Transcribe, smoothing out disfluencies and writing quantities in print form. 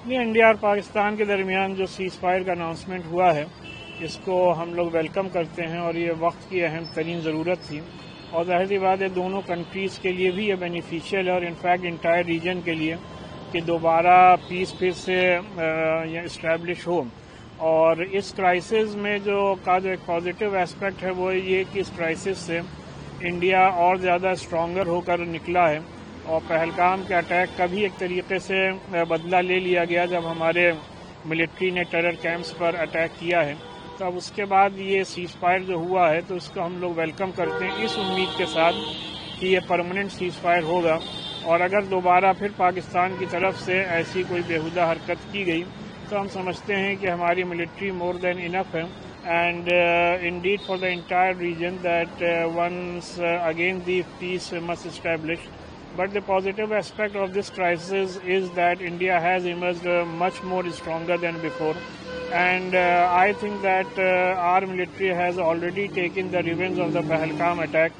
یہ انڈیا اور پاکستان کے درمیان جو سیز فائر کا اناؤنسمنٹ ہوا ہے اس کو ہم لوگ ویلکم کرتے ہیں، اور یہ وقت کی اہم ترین ضرورت تھی، اور ظاہر سی بات ہے دونوں کنٹریز کے لیے بھی یہ بینیفیشیل ہے، اور انفیکٹ انٹائر ریجن کے لیے کہ دوبارہ پیس پھر سے اسٹیبلش ہو۔ اور اس کرائسس میں جو ایک پازیٹیو ایسپیکٹ ہے وہ یہ کہ اس کرائسس سے انڈیا اور زیادہ اسٹرانگر ہو کر نکلا ہے، اور پہلگام کے اٹیک کا بھی ایک طریقے سے بدلہ لے لیا گیا جب ہمارے ملٹری نے ٹیرر کیمپس پر اٹیک کیا ہے۔ تو اب اس کے بعد یہ سیز فائر جو ہوا ہے تو اس کو ہم لوگ ویلکم کرتے ہیں، اس امید کے ساتھ کہ یہ پرماننٹ سیز فائر ہوگا، اور اگر دوبارہ پھر پاکستان کی طرف سے ایسی کوئی بیہودہ حرکت کی گئی تو ہم سمجھتے ہیں کہ ہماری ملٹری مور دین انف ہے، and indeed for the entire region that once again the peace must establish. But the positive aspect of this crisis is that India has emerged much more stronger than before, and I think that our military has already taken the revenge of the Pahalgam attack.